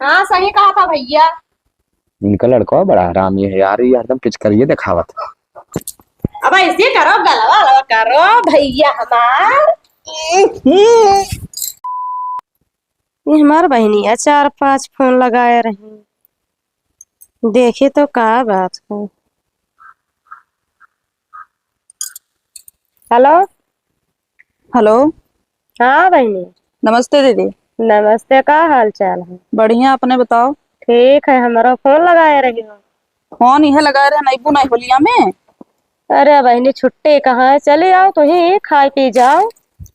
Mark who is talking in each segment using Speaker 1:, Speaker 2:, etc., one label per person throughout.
Speaker 1: हाँ सही कहा था भैया।
Speaker 2: इनका लड़का बड़ा हरामी है यार, ये हरदम पिचकारिये दिखावत।
Speaker 1: अब ऐसे करो, गलवा गलवा करो भैया हमार। ये हमार बहनिया 4-5 फोन लगाए रही, देखे तो क्या बात है। हेलो।
Speaker 3: हेलो।
Speaker 1: हाँ बहनी।
Speaker 3: नमस्ते दीदी।
Speaker 1: नमस्ते, का हाल चाल है?
Speaker 3: बढ़िया, अपने बताओ।
Speaker 1: ठीक है, हमारा फोन लगाए रही हो।
Speaker 3: फोन यह लगाए रहे नहीं नहीं होलिया में।
Speaker 1: अरे बहनी छुट्टी कहाँ है, चले आओ तो ही खाई पी जाओ।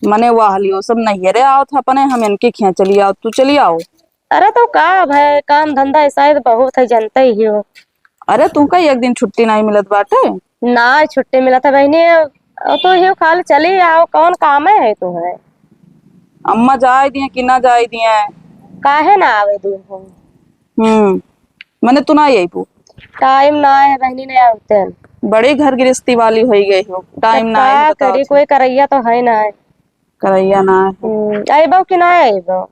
Speaker 3: मने वाह लियो सब नहीं रे आओ था अपने, हम इनके खिया चली आओ, तू चली आओ।
Speaker 1: अरे तो का भाई, काम धंधा शायद बहुत है, जानते ही हो।
Speaker 3: अरे तू का एक दिन छुट्टी नहीं मिलत बाटे।
Speaker 1: ना छुट्टी मिला था बहनी, तो ही खाली चली आओ, कौन काम है तुम्हें?
Speaker 3: अम्मा जाए दिए कि ना जाए दिए।
Speaker 1: काहे ना आवे दूर?
Speaker 3: मने तू ना यही पू।
Speaker 1: टाइम ना है बहनी, नहीं आते।
Speaker 3: बड़ी घर गृहस्थी वाली हो गई हो, टाइम ना है
Speaker 1: करी कोई करैया तो है ना।
Speaker 3: करैया ना है।
Speaker 1: आइबो कि ना आइबो?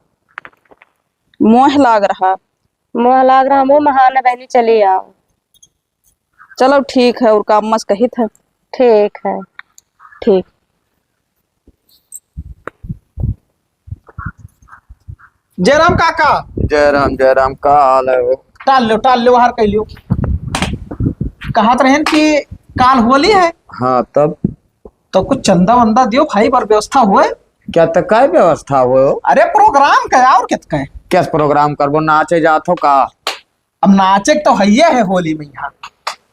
Speaker 3: मोह लाग रहा।
Speaker 1: मोह लाग रहा, मुँह महाना बहनी, चली आओ।
Speaker 3: चलो ठीक है, और काम मस कही था।
Speaker 1: ठीक है।
Speaker 3: ठीक।
Speaker 4: जयराम काका।
Speaker 2: जयराम का हाल है वो?
Speaker 4: टाल लो हार कैलियो। कहत रहन कि काल होली है।
Speaker 2: हाँ तब
Speaker 4: तो कुछ चंदा वंदा दियो भाई, पर व्यवस्था हुए।
Speaker 2: क्या तक का व्यवस्था हो?
Speaker 4: अरे प्रोग्राम का और कित का?
Speaker 2: क्या प्रोग्राम करबो, नाचे जात हो का?
Speaker 4: अब नाचे तो है होली में, यहाँ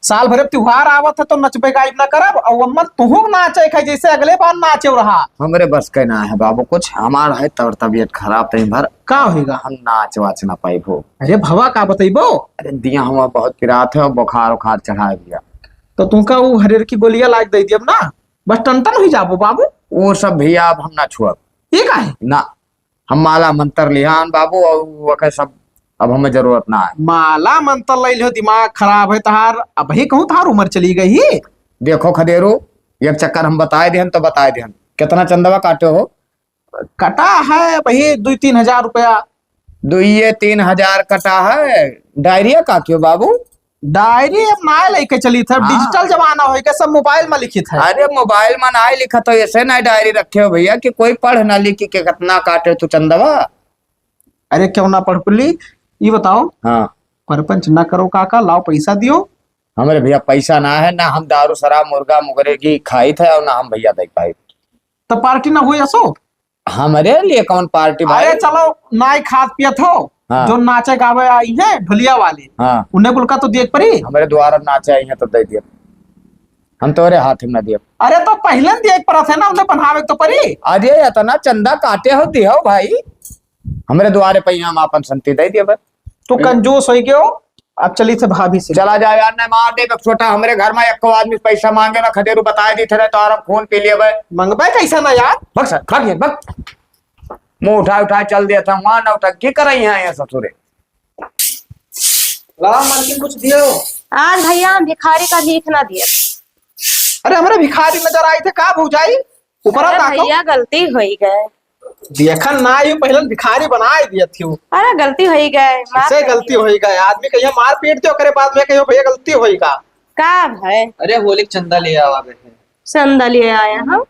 Speaker 4: साल भर त्योहार आवत है तो नचबे गायब ना करब। और अम्मा तुहू नाचे है जैसे अगले बार नाचे रहा।
Speaker 2: हमरे बस के ना है बाबू, कुछ हमारा है तब तबीयत खराब नहीं भर
Speaker 4: का होगा,
Speaker 2: हम नाच वाच ना पाई भो।
Speaker 4: अरे भवा का बतेबो?
Speaker 2: अरे दिया हुआ बहुत पिरात है और बुखार उखार चढ़ा दिया।
Speaker 4: तो तुमका वो हरेर की गोलियां लाग दे दियब ना, बस टन ही जाबो बाबू।
Speaker 2: वो सब भैया अब हम ना छुअब।
Speaker 4: ये का है
Speaker 2: ना, हम माला मंत्र लिहान बाबू, और वके सब अब हमें जरूरत ना है।
Speaker 4: माला मंत्र ले लो, दिमाग खराब है तहार। अब ही कहूँ तहार उम्र चली गई।
Speaker 2: देखो खदेरो, एक चक्कर हम बताए दे, तो बताए दे कितना चंदवा काटे हो?
Speaker 4: कटा है वही 2-3 हजार रुपया।
Speaker 2: 2-3 हजार कटा है। डायरिया का क्यों बाबू?
Speaker 4: डायरी अब ना लेके चली था,
Speaker 2: हाँ।
Speaker 4: डिजिटल जमाना हो गया, सब मोबाइल में लिखित है।
Speaker 2: अरे मोबाइल में ना लिखा तो ऐसे ना डायरी रखे हो भैया कि कोई पढ़ ना लिखी के कितना काटे तू चंदवा।
Speaker 4: अरे क्यों ना पढ़ पुली, ये बताओ।
Speaker 2: हाँ
Speaker 4: परपंच ना करो काका, लाओ पैसा दियो।
Speaker 2: हमारे भैया पैसा ना है, ना हम दारू शराब मुर्गा मुगरे की खाई थे, और ना हम भैया देख पाए।
Speaker 4: तो पार्टी ना हुई असो?
Speaker 2: हमारे लिए कौन पार्टी भाई?
Speaker 4: अरे चलो नाई खाद पियत हो।
Speaker 2: हाँ।
Speaker 4: जो नाचे गावे आई है ढोलिया वाली,
Speaker 2: हाँ
Speaker 4: उन्हें बुलका तो देख पड़ी।
Speaker 2: हमारे द्वारा नाचे आई है तो दे दिया, हम तोरे हाथ में ना दिया।
Speaker 4: अरे तो पहले देख पर थे ना, उन्हें पहनावे तो पड़ी।
Speaker 2: अरे इतना चंदा काटे हो दियो भाई, हमारे द्वारे पे हम अपन संति दे दिया बस।
Speaker 4: तो कंजूस हो गयो। अब चली थे भाभी से।
Speaker 2: चला जाए यार, नहीं मार दे छोटा। हमारे घर में एक आदमी पैसा मांगे ना, खदेरू बताए दी थे तो आराम खून पी लिए भाई।
Speaker 4: मंगबे कैसा ना यार?
Speaker 2: बस खा गया बस, मुंह उठा चल दिया था वहां, ना उठा की कर रही है ससुरे।
Speaker 4: मालकिन कुछ दियो।
Speaker 1: आज भैया भिखारी का भीख ना दिया।
Speaker 4: अरे हमारे भिखारी नजर आई थे का भौजाई? ऊपर
Speaker 1: भैया गलती हो गए,
Speaker 4: देखन ना ये पहले भिखारी बनाए दिया थी।
Speaker 1: अरे गलती हो गए,
Speaker 4: से गलती हो गई। आदमी कहिए मार पीट दो, करे बाद में कहियो भैया गलती होगा
Speaker 1: का भाई?
Speaker 5: अरे होली चंदा ले आवा है।
Speaker 1: चंदा लिए आया हम।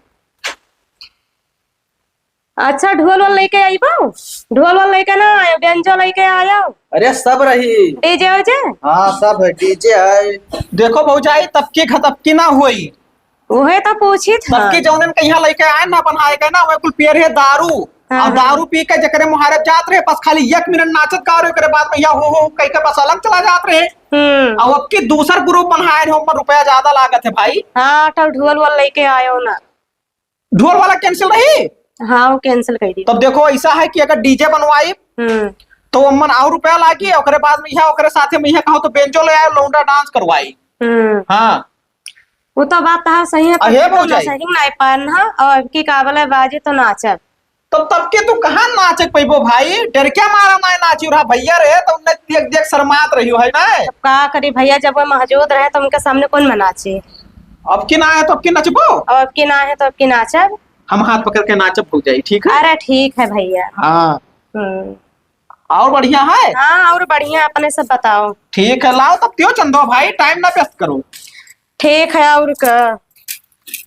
Speaker 1: अच्छा ढोल वाल लेके आई बाऊ? ढोल वाल लेके ना आयो, व्यंजन लेके आया।
Speaker 5: अरे सब रही।
Speaker 1: डीजे हो जे?
Speaker 5: हाँ सब है, डीजे है।
Speaker 4: देखो भौजाई, तबकी खतबकी ना हुई।
Speaker 1: वही तो पूछी था।
Speaker 4: तबकी जौनन कहीं लेके आए ना बनाए गए ना, वह कुल पियर है दारू।
Speaker 1: हाँ,
Speaker 4: और दारू पी के जकरे मुहारत जात रहे, बस खाली 1 मिनट नाचत गा रहे, करे बाद में या हो कहीं के बस अलग चला जात रहे। और अब की दूसर ग्रुप बनाए रहे, ऊपर रुपया ज्यादा लागत है भाई।
Speaker 1: हाँ तो ढोल वाल लेके आयो ना।
Speaker 4: ढोल वाला कैंसिल रही?
Speaker 1: हाँ वो कैंसिल कर दी।
Speaker 4: तब देखो ऐसा है कि अगर डीजे बनवाई तो अमन और रुपया लागी, और बाद में यह ओकरे साथे में यह कहो तो बेंचो ले आए, लौंडा डांस करवाई। हाँ
Speaker 1: वो तो बात है सही है।
Speaker 4: अहे भौजाई।
Speaker 1: सही नहीं पान है, और की काबले बाजी तो नाचब।
Speaker 4: तो तब के तू कहाँ नाचे पैबो भाई? डर क्या मारा ना नाची रहा भैया रहे तो उन्हें देख देख शर्मात रही है ना।
Speaker 1: तब का करी भैया, जब वो मौजूद रहे तो उनके सामने कौन मनाचे?
Speaker 4: अब की ना है तो अब की नचबो,
Speaker 1: और अब की ना है तो अब की नाचब।
Speaker 4: हम हाथ पकड़ के नाचब हो जाए, ठीक है?
Speaker 1: अरे ठीक है भैया।
Speaker 4: हाँ और बढ़िया है।
Speaker 1: हाँ और बढ़िया, अपने सब बताओ।
Speaker 4: ठीक है, लाओ तब त्यों चंदो भाई, टाइम ना व्यस्त करो।
Speaker 1: ठीक है और का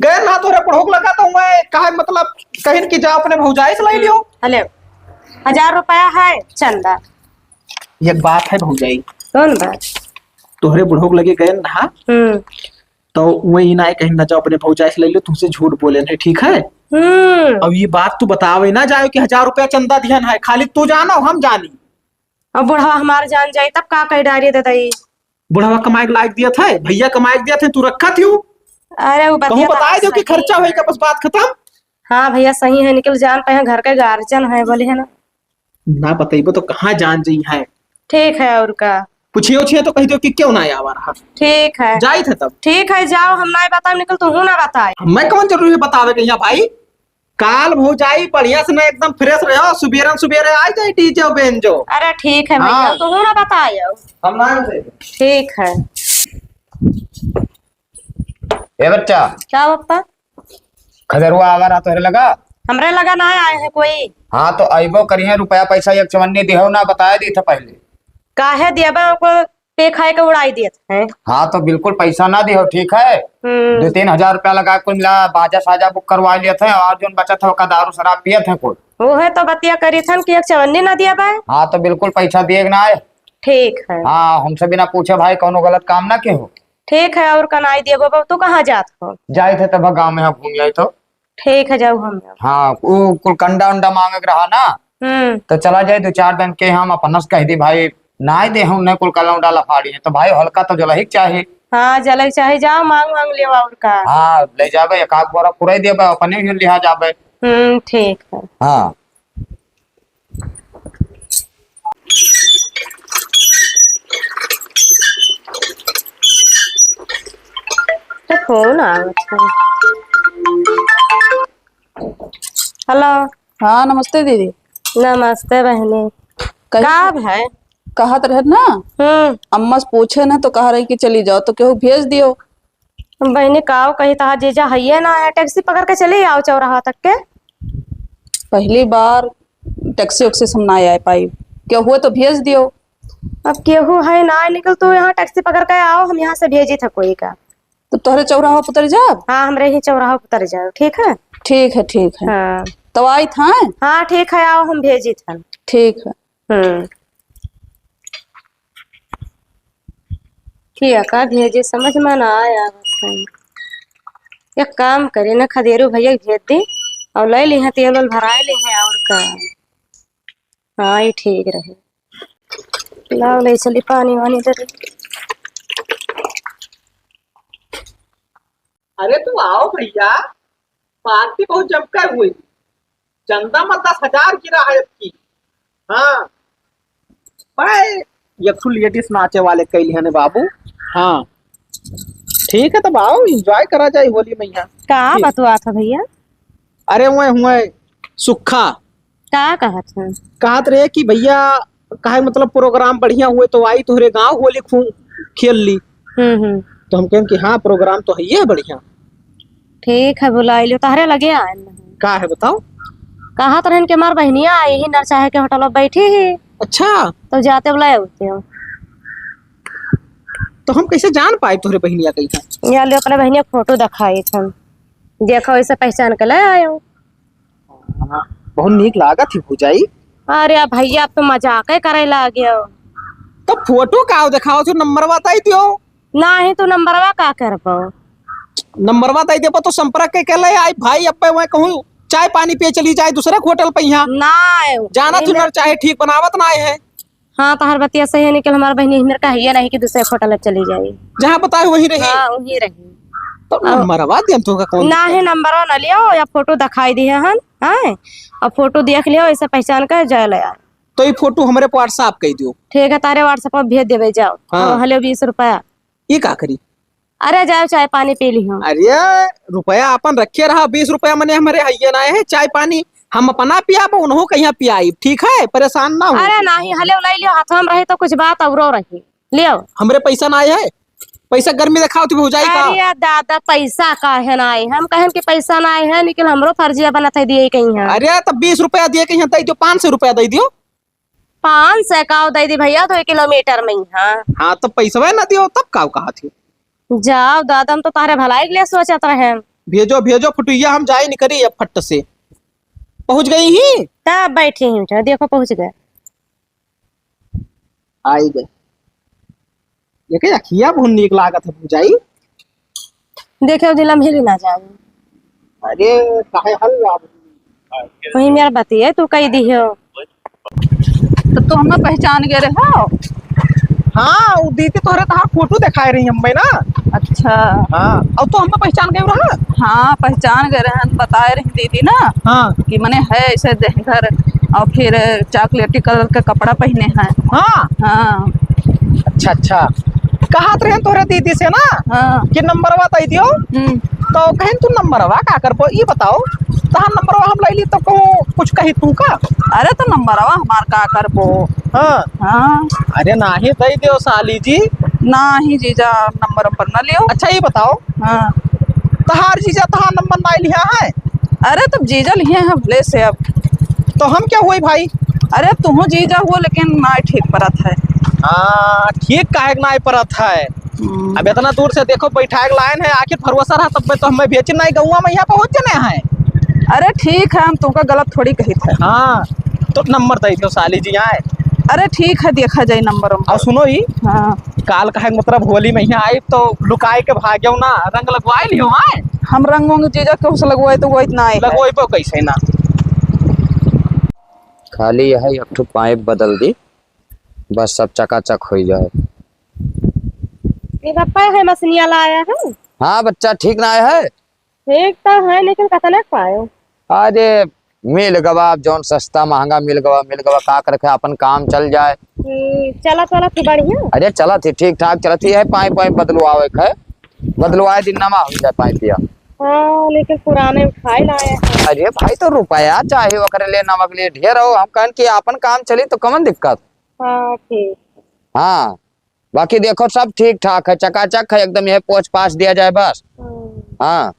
Speaker 4: गए ना तोरे पढ़ोक लगा तो मैं कहा मतलब कहीं की जा अपने भौजाई से लाई लियो।
Speaker 1: हेलो, 1000 रुपया है चंदा।
Speaker 4: एक बात है भौजाई,
Speaker 1: कौन बात?
Speaker 4: तोहरे बुढ़ोक लगे गए ना तो वही ना कहीं ना जाओ अपने भौजाई से ले लो, तुमसे झूठ बोले नहीं, ठीक है। अब ये बात तू बतावे ना जाए कि 1000 रुपया चंदा ध्यान है, खाली तू जाना हम जानी।
Speaker 1: अब बुढ़वा हमार जान जाई तब का कह डारी देता ही।
Speaker 4: बुढ़वा कमाए के लायक दिया था, भैया कमाए के दिया थे, तू रखा थी।
Speaker 1: अरे वो
Speaker 4: कहूँ बताए दो कि खर्चा होगा, बस बात खत्म।
Speaker 1: हाँ भैया सही है, निकल जान पे घर के गार्जियन है बोले है
Speaker 4: ना बताइबो तो कहाँ जान जी है।
Speaker 1: ठीक है और का
Speaker 4: पूछियो छे तो कह दो कि क्यों ना आवा रहा।
Speaker 1: ठीक है
Speaker 4: जाई थे तब।
Speaker 1: ठीक है जाओ, हम ना बताओ, निकल तू हूँ ना बताए।
Speaker 4: मैं कौन जरूरी बतावे के यहाँ भाई। काल हो जाई बढ़िया से ना एकदम फ्रेश रहो, सुबेरन सुबेरे आ जाए डीजे और बेंजो।
Speaker 1: अरे ठीक है भैया, तू हूँ ना बताए।
Speaker 5: हम ना
Speaker 1: ठीक है।
Speaker 2: ए बच्चा,
Speaker 1: क्या पप्पा?
Speaker 2: खजरुआ आवा रहा तोहरे लगा?
Speaker 1: हमरे लगा ना आए हैं कोई।
Speaker 2: हाँ तो अइबो करिए, रुपया पैसा एक चवन्नी दिहो ना, बताया दी था पहले।
Speaker 1: काहे दिया को पे खाए के उड़ाई दिए थे।
Speaker 2: हाँ तो बिल्कुल पैसा ना दिहो, ठीक है। 2-3 हजार रुपया लगा कुल मिला, बाजा साजा बुक करवा लिए थे, और जो बचा था वो दारू शराब पिए थे कुल।
Speaker 1: वो है तो बतिया करी थन कि एक चवन्नी ना दिया भाई।
Speaker 2: हाँ तो बिल्कुल पैसा दिए ना आए।
Speaker 1: ठीक है।
Speaker 2: हाँ हमसे बिना पूछे भाई कोनो गलत काम ना के हो।
Speaker 1: ठीक है और कनाई दिया बाबा, तू कहाँ जात हो?
Speaker 2: जाए थे तब गाँव में घूम आई तो।
Speaker 1: ठीक है जाओ हम।
Speaker 2: हाँ वो कुल कंडा उंडा मांग रहा ना, तो चला जाए 2-4 दिन के, हम अपनस कह दी भाई ना दे हम ने कुल कला उंडा लफाड़ी है, तो भाई हल्का तो जलही चाहिए।
Speaker 1: हाँ जलक चाहे जाओ, मांग मांग ले और का।
Speaker 2: हाँ ले जाबे, एक आध बोरा पूरा देबे, अपने भी लिहा जाबे।
Speaker 1: ठीक है।
Speaker 2: हाँ
Speaker 1: तो फोन आ हेलो।
Speaker 3: हाँ नमस्ते दीदी।
Speaker 1: नमस्ते बहनी। कब है?
Speaker 3: कहत रहे ना अम्मा से पूछे ना तो कह रही कि चली जाओ, तो केहू भेज दियो।
Speaker 1: बहनी काव कही था जीजा है ना है, टैक्सी पकड़ के चले आओ चौराहा तक के।
Speaker 3: पहली बार टैक्सी वैक्सी से ना आ पाई, क्या हुआ तो भेज दियो।
Speaker 1: अब केहू है ना, निकल तू यहाँ टैक्सी पकड़ के आओ, हम यहाँ से भेजी था कोई का।
Speaker 3: तो तोहरे चौराहा उतर जाब।
Speaker 1: हाँ हमरे ही चौराहा उतर जाओ। ठीक है
Speaker 3: ठीक है ठीक है।
Speaker 1: हाँ
Speaker 3: तो आई था।
Speaker 1: हाँ ठीक है, आओ हम भेजी था।
Speaker 3: ठीक है।
Speaker 1: किया का भेजे समझ में ना आया। एक काम करे ना, खदेरू भैया भेज दी और ले ली है, तेल वेल भराए ली है और का। हाँ ये ठीक रहे। लाओ ले चली पानी वानी दे।
Speaker 4: अरे तू आओ भैया, पार्टी बहुत जमकर हुई। चंदा मत 10,000 गिरा है की। हाँ भाई ये लेडीज नाचे वाले कैली है बाबू। हाँ ठीक है, तब आओ एंजॉय करा जाए होली में यहाँ।
Speaker 1: का बतवा था भैया?
Speaker 4: अरे हुए सुखा
Speaker 1: का कहा था?
Speaker 4: कहत रहे कि भैया कहे मतलब प्रोग्राम बढ़िया हुए तो आई तुहरे गांव होली खेल ली। तो हम कहें कि हाँ प्रोग्राम तो है बढ़िया।
Speaker 1: ठीक है बुला लियो, तारे लगे आए।
Speaker 4: का है बताओ?
Speaker 1: कहा तो के मार बहनिया आई ही नरचाहे के होटल में बैठी ही।
Speaker 4: अच्छा
Speaker 1: तो जाते बुलाए होते हो
Speaker 4: तो हम कैसे जान पाए तुहरे बहनिया कही था?
Speaker 1: या ले अपने बहनिया फोटो दिखाई था, देखो ऐसे पहचान के ले आए हो।
Speaker 4: बहुत नीक लागत ही भुजाई।
Speaker 1: अरे भैया आप तो मजाक करे लागे हो।
Speaker 4: तो फोटो का दिखाओ, तो नंबर बताई दियो।
Speaker 1: ना ही तो नंबरवा का कर पाओ।
Speaker 4: नंबर बताई दे तो संपर्क के ले आई भाई। अब मैं कहूँ चाय पानी पे चली जाए दूसरे होटल पे, यहाँ
Speaker 1: ना
Speaker 4: जाना तू नर चाहे ठीक बनावत ना है।
Speaker 1: हाँ तो हर बतिया सही है, निकल हमारा बहनी मेरे का है नहीं कि दूसरे होटल चली जाए।
Speaker 4: जहाँ बताए वही रही।
Speaker 1: हाँ वही रही।
Speaker 4: तो नंबरवा दिया तो कौन
Speaker 1: ना है नंबरवा न लियो, या फोटो दिखाई दी है हाँ, और फोटो देख लियो, ऐसे पहचान कर जाए ले।
Speaker 4: तो ये फोटो हमारे व्हाट्सएप कर दियो।
Speaker 1: ठीक है तारे व्हाट्सएप पर भेज देवे जाओ।
Speaker 4: हाँ।
Speaker 1: हलो 20 रुपया।
Speaker 4: ये का करी?
Speaker 1: अरे जाओ चाय पानी पी लियो।
Speaker 4: अरे रुपया अपन रखे रहा, 20 रुपया मने हमारे हइये ना है। चाय पानी हम अपना पियाब, उन्हों कहीं पियाई। ठीक है, परेशान ना हो।
Speaker 1: अरे नहीं हले ले लियो, हाथ में रही तो कुछ बात और रही लियो।
Speaker 4: हमरे पैसा ना है, पैसा गर्मी दिखाओ तो भौजाई का।
Speaker 1: अरे दादा पैसा का है ना आए, हम कहें कि पैसा ना आए है, लेकिन हमरो फर्जिया बना था दिए कहीं है।
Speaker 4: अरे तब 20 रुपया दिए कहीं दे दियो, 500 रुपया दे दियो।
Speaker 1: 500 का दे दी भैया 2 किलोमीटर में ही। हाँ
Speaker 4: हाँ तो पैसा ना दियो तब का कहा थी।
Speaker 1: जाओ दादा, हम तो तारे भलाई के लिए सोचत रहे।
Speaker 4: भेजो भेजो फुटुइया, हम जाए नहीं करी अब फट से। पहुंच गई ही?
Speaker 1: तब बैठी हूँ, देखो पहुंच गए।
Speaker 4: आई गए। ये क्या खिया बहुत नीक लागत है बुझाई।
Speaker 1: देखो दिला मिल ना जाओ।
Speaker 4: अरे काहे हल
Speaker 1: वही मेरा बतिए तू कही दियो।
Speaker 3: तो हमें पहचान गए रहे हो?
Speaker 4: हाँ वो दीदी तोहरे तहार फोटो दिखाए रही हम ना।
Speaker 3: अच्छा।
Speaker 4: हाँ अब तो हमें पहचान गए रहा।
Speaker 3: हाँ पहचान गए रहे, बताए रही दीदी ना।
Speaker 4: हाँ
Speaker 3: कि मने है ऐसे देहगर और फिर चॉकलेटी कलर का कपड़ा पहने हैं।
Speaker 4: हाँ
Speaker 3: हाँ
Speaker 4: अच्छा अच्छा। कहा रहे तोहरे दीदी से ना
Speaker 3: हाँ।
Speaker 4: कि नंबर बता दियो। तो कहीं तू नंबर का कर ये बताओ, तहार नंबर हम ले ली तो कहूँ कुछ कही तू का।
Speaker 3: अरे तो नंबर हमार का करबो।
Speaker 4: हाँ
Speaker 3: हाँ
Speaker 4: अरे नाही दे दियो साली जी।
Speaker 3: ना ही जीजा नंबर पर ना लियो।
Speaker 4: अच्छा ये बताओ,
Speaker 3: हाँ
Speaker 4: तहार जीजा तहार नंबर ना लिया है?
Speaker 3: अरे तब जीजा लिए हैं भले से अब।
Speaker 4: तो हम क्या हुई भाई?
Speaker 3: अरे तुम जीजा हुआ लेकिन ना ठीक परत है।
Speaker 4: हाँ ठीक काहे ना परत है। अब इतना दूर से देखो बैठाए लाइन है, आखिर भरोसा रहा तब तो हमें बेच नहीं गौआ में यहाँ पहुंच जाने हैं।
Speaker 3: अरे ठीक है, हम तुमका गलत थोड़ी कही थे।
Speaker 4: हाँ तो नंबर दे दो साली जी आए।
Speaker 3: अरे ठीक है, देखा जाए नंबर।
Speaker 4: और सुनो ही,
Speaker 3: हाँ
Speaker 4: काल का है मतलब होली में यहाँ आई तो लुकाए के भाग्यो ना, रंग लगवाए लियो आए।
Speaker 3: हम रंग वंग जीजा क्यों से लगवाए तो वो इतना आए
Speaker 4: लगवाई पो कैसे ना।
Speaker 2: खाली यह एक ठो पाइप बदल दी, बस सब चकाचक हो जाए।
Speaker 1: ये पापा है मसनिया लाया है।
Speaker 2: हाँ बच्चा ठीक ना है?
Speaker 1: ठीक तो है लेकिन कतने पायो।
Speaker 2: अरे मिल गवा, जौन सस्ता महंगा मिल गवा का कर के अपन काम चल जाए।
Speaker 1: चला चला थी बढ़िया।
Speaker 2: अरे चला थी ठीक ठाक चला थी है। पाइप वाइप बदलवावे है, बदलवाए दिन नमा हो जाए पाइप या।
Speaker 1: हाँ लेकिन पुराने उठाए लाए हैं।
Speaker 2: अरे भाई तो रुपया चाहे वकर ले नमक ले ढेर हो, हम कहन कि अपन काम चली तो कमन दिक्कत।
Speaker 1: हाँ ठीक।
Speaker 2: हाँ बाकी देखो सब ठीक ठाक है, चकाचक है एकदम, यह पोछ पाछ दिया जाए बस। हाँ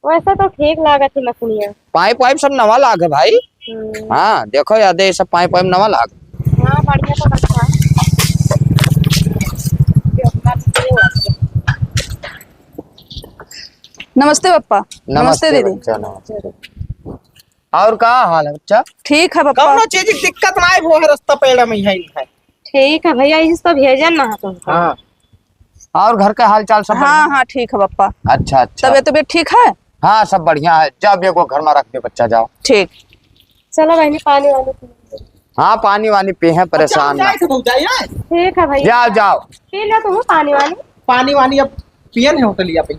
Speaker 1: वैसा तो ठीक लागत थी मसनिया।
Speaker 2: पाइप वाइप सब नवा लाग है भाई। हाँ देखो याद है सब पाइप वाइप नवा लाग।
Speaker 1: हाँ बढ़िया तो लगता है।
Speaker 3: नमस्ते पप्पा। नमस्ते दीदी।
Speaker 2: बच्चा, नमस्ते। और का हाल है बच्चा?
Speaker 3: ठीक है पप्पा।
Speaker 4: कौनो चीज की दिक्कत ना है, वो है रास्ता पेड़ में है।
Speaker 1: ठीक है भैया, इस तो भेजन ना तुमको।
Speaker 4: हाँ
Speaker 2: और घर का हाल चाल सब
Speaker 3: हाँ हाँ ठीक है पप्पा।
Speaker 2: अच्छा अच्छा।
Speaker 3: तबीयत ठीक है?
Speaker 2: हाँ सब बढ़िया है। जब एक घर में रख दे बच्चा, जाओ।
Speaker 3: ठीक।
Speaker 1: चलो बहनी पानी वानी पी लो।
Speaker 2: हाँ पानी वानी पी है, परेशान ना।
Speaker 1: ठीक है भैया,
Speaker 2: जाओ जाओ
Speaker 1: पी लो तुम पानी वानी।
Speaker 4: पानी वानी अब पियन है होटल या पे।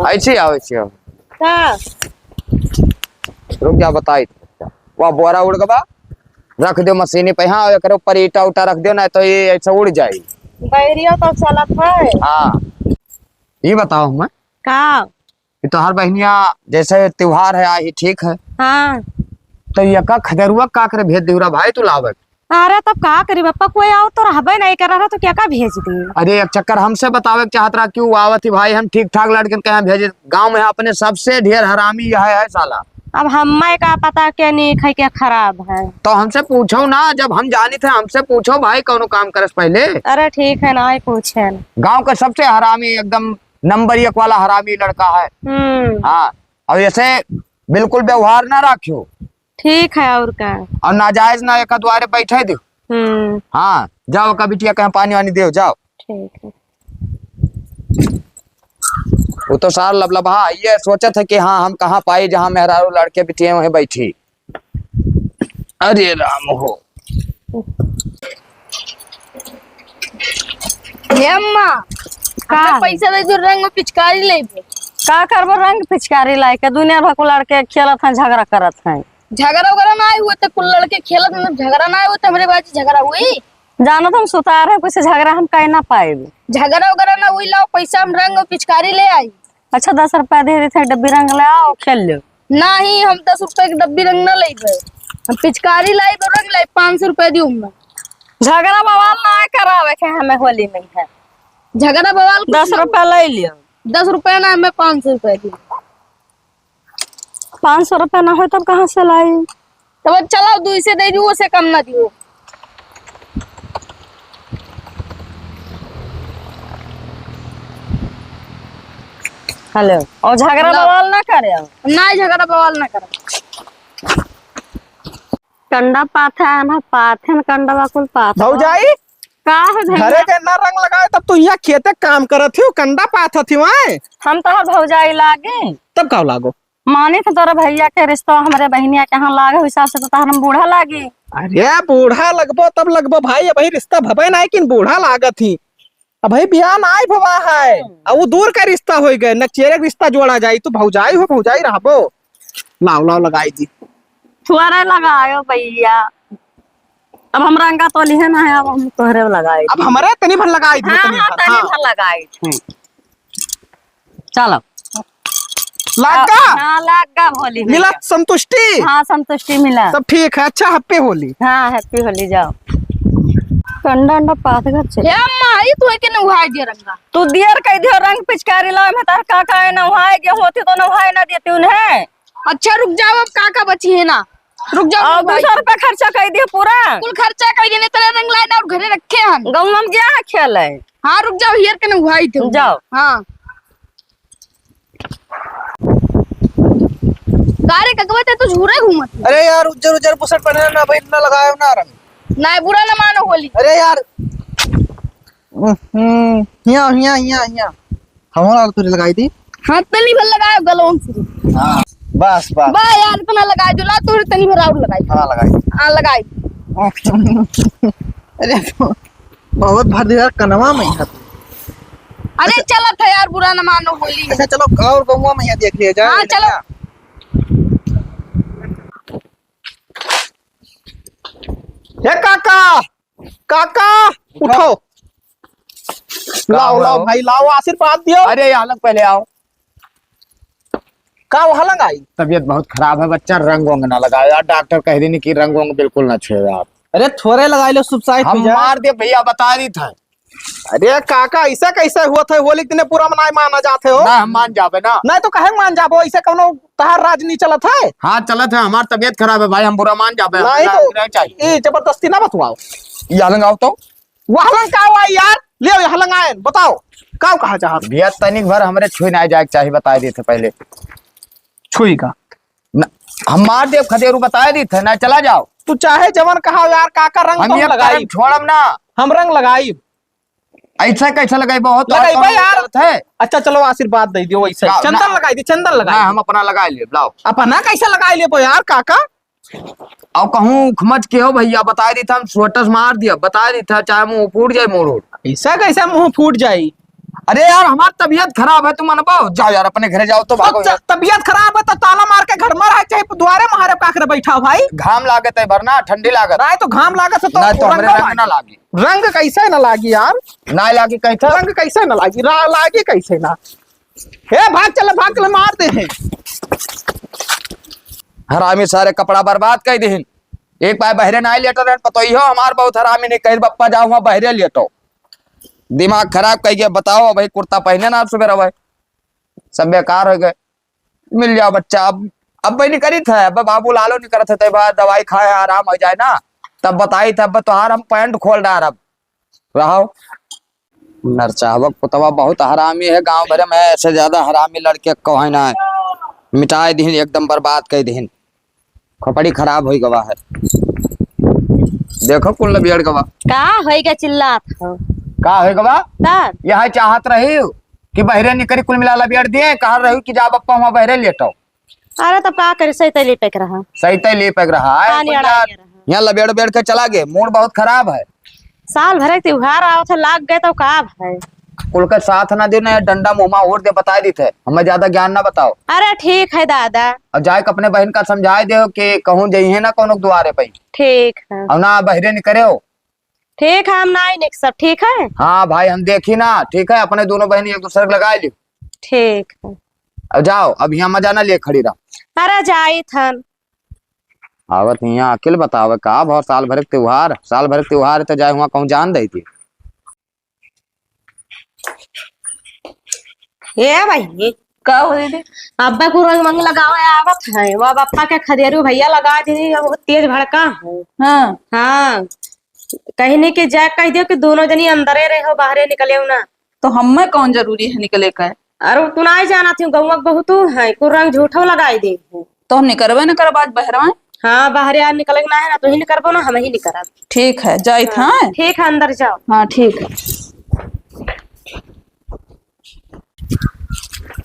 Speaker 2: ऐसे आओ ऐसे आओ।
Speaker 1: हाँ
Speaker 2: रुक जा बताई। वह बोरा उड़ गवा, रख दो मशीनी पे। हाँ एक ऊपर ईटा उटा रख दो ना तो ये ऐसा उड़ जाएगी।
Speaker 1: बैरिया तो चलत है।
Speaker 2: हाँ ये बताओ हमें
Speaker 1: का
Speaker 2: कि तो हर बहनिया जैसे त्योहार है आई ठीक है,
Speaker 1: हाँ
Speaker 2: तो ये का खदरुआ का करे भेज देवरा भाई तू लावत।
Speaker 1: अरे तब का करी बप्पा, कोई आओ तो रहबे नहीं कर रहा तो क्या का भेज दी।
Speaker 2: अरे एक चक्कर हमसे बतावे चाहत रहा क्यों आवत ही भाई, हम ठीक ठाक लड़के कहे भेजे। गांव में अपने सबसे ढेर हरामी यह है साला।
Speaker 1: अब हमें का पता क्या नहीं है क्या खराब है।
Speaker 2: तो हमसे पूछो ना, जब हम जानी थे हमसे पूछो भाई कौन काम करस पहले।
Speaker 1: अरे ठीक है ना, ही पूछे न।
Speaker 2: गांव का सबसे हरामी एकदम नंबर 1 वाला हरामी लड़का है। हाँ और ऐसे बिल्कुल व्यवहार ना रखियो।
Speaker 1: ठीक है और क्या।
Speaker 2: और नाजायज ना एक द्वारे बैठे दो। हाँ जाओ कभी टिया कहीं पानी वानी दे जाओ।
Speaker 1: ठीक है।
Speaker 2: वो तो सार लबलबा ये सोचा था कि हाँ हम कहाँ पाई जहाँ मेहरारू लड़के बिटिए वहीं बैठी। अरे राम हो।
Speaker 6: अम्मा
Speaker 1: का
Speaker 6: पैसा दे दो, रंग में पिचकारी ले
Speaker 1: का करबो, रंग पिचकारी लाई के दुनिया भर को लड़के खेलत हैं झगड़ा करत हैं।
Speaker 6: झगड़ा वगैरह ना हुए तो कुल लड़के खेलत में झगड़ा ना हुए तो हमारे बाजी झगड़ा हुई।
Speaker 1: जानो तुम सुतार है कुछ झगड़ा हम कह ना पाए।
Speaker 6: झगड़ा वगैरह ना हुई, लाओ पैसा हम रंग और पिचकारी ले आई।
Speaker 1: अच्छा 10 रुपया दे देते डब्बी रंग ले आओ खेल लो।
Speaker 6: नहीं हम 10 रुपए की डब्बी रंग ना ले गए, हम पिचकारी लाई और रंग लाई 500 रुपए दी मैं।
Speaker 1: झगड़ा बवाल ना करावे के हमें होली में है।
Speaker 6: झगड़ा बवाल
Speaker 1: 10 रुपया ले लियो।
Speaker 6: 10 रुपया ना, मैं 500 रुपए दी।
Speaker 1: 500 रुपया ना हो तब कहाँ से लाई।
Speaker 6: तब चलाओ 2 से दे दी, से कम ना दियो।
Speaker 1: हेलो और झगड़ा बवाल ना करे
Speaker 6: ना झगड़ा बवाल ना कर।
Speaker 1: कंडा पाथा है ना पाथे न कंडा कुल पाथा
Speaker 4: भौजाई
Speaker 1: का है भैया
Speaker 4: घरे के ना रंग लगाए तब तू यहाँ खेते काम करत थी कंडा पाथ थी वहाँ
Speaker 1: हम तो भौजाई लागे
Speaker 4: तब का लागो
Speaker 1: माने थे तोरा भैया के रिश्ता हमारे बहनिया के यहाँ लागे हिसाब से तो हम बूढ़ा लागे।
Speaker 4: अरे बूढ़ा लगबो तब लगबो भाई अब रिश्ता भबे ना कि बूढ़ा लागत थी अब भाई बियाह ना आई भवा है अब वो दूर का रिश्ता हो गए नचेरे रिश्ता जोड़ा जाये तू भौजाई हो भौजाई रहबो लाओ लाओ लगाई जी
Speaker 1: थुआरे लगायो भैया अब हम रंगा तो लिहे ना है अब हम तोहरे लगाए
Speaker 4: अब हमारे तनी भर लगाई दी
Speaker 1: हाँ
Speaker 4: तनी
Speaker 1: हाँ
Speaker 4: भर
Speaker 1: तनी
Speaker 4: हाँ।
Speaker 1: भर लगाए चलो
Speaker 4: लागा
Speaker 1: हाँ लगा होली
Speaker 4: मिला संतुष्टि
Speaker 1: हाँ संतुष्टि मिला
Speaker 4: सब ठीक है अच्छा हैप्पी होली
Speaker 1: हाँ हैप्पी होली जाओ कंडा अंडा पाथ घर चले
Speaker 6: हे माई तू के नहाय दे रंगा
Speaker 1: तू दियर कह दियो रंग पिचकारी ला में तार काका है नहाए के होती तो नहाए ना देती उन्हें।
Speaker 6: अच्छा रुक जाओ अब काका बची है ना रुक जाओ
Speaker 1: और 200 रुपया खर्चा कर दियो पूरा
Speaker 6: कुल खर्चा कर देने तेरे रंग लाइन और घरे रखे हम
Speaker 1: गाँव में गया है खेल है।
Speaker 6: हाँ रुक जाओ हियर के नहाई थे
Speaker 1: जाओ
Speaker 6: हाँ गारे कगवते तू झूरे घूमत
Speaker 5: अरे यार उज्जर उज्जर बुसट पहने ना भाई ना लगायो ना रंग
Speaker 6: ना बुरा ना मानो होली।
Speaker 5: अरे यार हिया हिया हिया हिया हमारा तो लगाई थी
Speaker 6: हाँ तनी भर लगायो गलों से
Speaker 5: हाँ बस बस
Speaker 6: बा यार इतना लगाई जो ला तू तनी भर और लगाई
Speaker 5: हाँ लगाई
Speaker 6: हाँ लगाई
Speaker 5: अरे बहुत भर दिया कनवा में यहाँ
Speaker 6: अरे चला था यार बुरा ना मानो होली।
Speaker 5: अच्छा चलो और गौवा में यहाँ देख लिया जाए
Speaker 6: हाँ चलो
Speaker 4: हे काका काका उठो लाओ लाओ भाई लाओ आशीर्वाद दियो
Speaker 2: अरे यहाँ लग पहले आओ।
Speaker 4: का वहां लगाई
Speaker 2: तबीयत बहुत खराब है बच्चा रंग वंग ना लगाओ यार डॉक्टर कह दी कि रंग वंग बिल्कुल ना छेड़ो यार।
Speaker 5: अरे थोड़े लगाई लो सुबसाइड
Speaker 2: हम मार दे भैया बता दी था
Speaker 4: अरे काका ऐसा कैसे हुआ था होली के दिन पूरा मनाए माना जाते हो
Speaker 2: ना हम मान जाबे ना।
Speaker 4: नहीं तो कहे मान जाबो ऐसे कौनो तहार राज नहीं चलत है
Speaker 2: हाँ चलत है हमार तबीयत खराब है भाई हम बुरा मान जाबे
Speaker 4: नहीं
Speaker 2: नहीं
Speaker 4: तो ये जबरदस्ती ना बतवाओ
Speaker 2: यहाँ लगाओ तो
Speaker 4: वहां का हुआ यार ले यहाँ लगाए बताओ का कहा चाह
Speaker 2: भैया तनिक भर हमरे छुई ना जाए चाहिए बता दी थे पहले
Speaker 4: छुई का
Speaker 2: हम मार दे खदेरू बता दी थे ना चला जाओ
Speaker 4: तू चाहे जवन कहा यार काका रंग
Speaker 2: हम
Speaker 4: तो
Speaker 2: ये
Speaker 4: लगाई
Speaker 2: छोड़म ना
Speaker 4: हम रंग लगाई
Speaker 2: ऐसा कैसा लगाई बहुत
Speaker 4: लगाई भाई यार
Speaker 2: गलत है
Speaker 4: अच्छा चलो आशीर्वाद दे दियो वैसे
Speaker 2: ना-
Speaker 4: चंदन
Speaker 2: ना-
Speaker 4: लगाई दी चंदन
Speaker 2: ना
Speaker 4: लगाई
Speaker 2: हम अपना लगा लिए लाओ
Speaker 4: अपना कैसे लगाई ले यार काका
Speaker 2: अब कहूँ खमच के हो भैया बता दी था हम स्वेटर मार दिया बता दी था चाहे मुंह फूट जाए मोड़
Speaker 4: ऐसा कैसे मुंह फूट जाई
Speaker 2: अरे यार हमारी तबीयत खराब है तुम अनुभव जाओ यार अपने घर जाओ तो भागो यार।
Speaker 4: तबीयत खराब है तो ताला मार के घर में रह चाहे द्वारे मारे काकर बैठा भाई
Speaker 2: घाम लागत है भरना ठंडी लागत
Speaker 4: नहीं तो घाम लागत से
Speaker 2: ना तो हमरे
Speaker 4: रंग
Speaker 2: रंग ना लागी
Speaker 4: रंग कैसे न लागी यार
Speaker 2: ना लागी कैसा
Speaker 4: रंग कैसे न लागी लागी कैसे ना हे भाग चले मार दे हैं
Speaker 2: हरामी सारे कपड़ा बर्बाद कर दीन एक पाए बहरे ना लेटो रहे पतो हो हमार बहुत हरामी नहीं कही बप्पा जाओ वहां बहरे लेटो दिमाग खराब कह गया बताओ भाई कुर्ता पहने ना सुबह भाई सब बेकार हो गए मिल जाओ बच्चा अब भाई नहीं करी था अब बाबू लालो नहीं करते थे दवाई खाए आराम हो जाए ना तब बताई था अब तो हम पैंट खोल डार अब रहो नरचावक पुतवा बहुत हरामी है गांव भर में ऐसे ज्यादा हरामी लड़के कहे ना है मिटाए दीन एकदम बर्बाद कर दीन खोपड़ी खराब हो गवा है देखो कुल बिगड़ गवा
Speaker 1: का होएगा चिल्लात हो
Speaker 2: का हो गवा
Speaker 1: तर
Speaker 2: यह चाहत रही कि बहरे निकरी कुल मिला बिगड़ दिए कहा रही कि जा बप्पा वहां बहरे लेटो
Speaker 1: अरे तो का करे सही तली टेक रहा
Speaker 2: सही तय ले पग रहा है
Speaker 1: पानी अड़ा
Speaker 2: यार,
Speaker 1: दिया रहा।
Speaker 2: यहाँ लबेड़ बेड़ के चला गए मूड बहुत खराब है
Speaker 1: साल भर के त्योहार आओ थे लाग गए तो का है
Speaker 2: कुल का साथ ना दे ना डंडा मुंह ओढ़ दे बता दी थे हमें ज्यादा ज्ञान ना बताओ
Speaker 1: अरे ठीक है दादा
Speaker 2: अब जाए अपने बहन का समझाए दे कि कहूँ जाइए ना कौन द्वारे पे
Speaker 1: ठीक है
Speaker 2: अब ना बहरे निकरे हो
Speaker 1: ठीक है हम ना आएंगे सब ठीक है
Speaker 2: हाँ भाई हम देखी ना ठीक है अपने दोनों बहन एक दूसरे को लगा ली
Speaker 1: ठीक है
Speaker 2: अब जाओ अब यहाँ मजा ना ले खड़ी रहो
Speaker 1: अरे जाई थन
Speaker 2: आवत यहाँ अकेले बतावे का बहुत साल भर के त्योहार है तो जाए वहाँ कहूँ जान दी थी
Speaker 1: ये भाई
Speaker 3: का हो दीदी
Speaker 1: अब्बा को रंग मंग लगाओ आवत है वो अब अप्पा के खदेरू भैया लगा दी अब तेज भड़का है
Speaker 3: हाँ
Speaker 1: हाँ कहीं नहीं कि जा कह दियो कि दोनों जनी अंदरे रहे हो बाहरे निकले हो ना
Speaker 3: तो हमें कौन जरूरी है निकले का
Speaker 1: अरे तू ना जाना थी गौवा बहुत है को रंग झूठो लगाई दे।
Speaker 3: तो हम निकलबे न करब आज बहरवा।
Speaker 1: हाँ बाहर यार निकलना है ना तो ही नहीं करबो ना हम ही नहीं करब।
Speaker 3: ठीक है जाइत हाँ।
Speaker 1: ठीक है अंदर जाओ।
Speaker 3: हाँ ठीक है।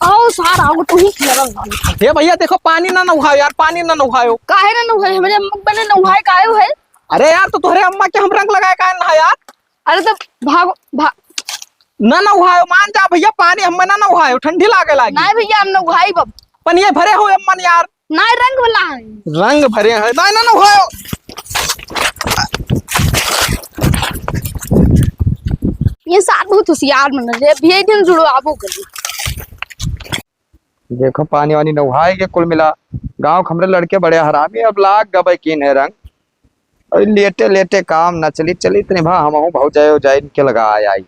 Speaker 6: आओ सारा आओ तू ही खेल।
Speaker 4: हे भैया देखो पानी ना नहाओ यार, पानी ना नहाओ।
Speaker 6: काहे ना नहाए हमारे अम्मा बने नहाए काहे हो है।
Speaker 4: अरे यार तो तुम्हारे अम्मा के हम रंग लगाए काहे नहा यार।
Speaker 6: अरे तो भागो
Speaker 4: ना नहाओ मान जा भैया, पानी हम ना नहाओ ठंडी लागे लागी।
Speaker 6: नहीं भैया हम नहाई बब
Speaker 4: पण ये भरे हो अम्मा यार।
Speaker 6: नहीं रंग वाला है।
Speaker 4: रंग भरे है ना ना नहाओ।
Speaker 6: ये साथ बहुत होशियार मन रे भी दिन जुड़ो आबो कर।
Speaker 2: देखो पानी वानी नहाएंगे कुल मिला। गांव खमरे लड़के बड़े हरामी, अब लाग गबे कीन है रंग। और लेटे लेटे काम न चली चली इतने भा हम भाव जाए इनके लगा आई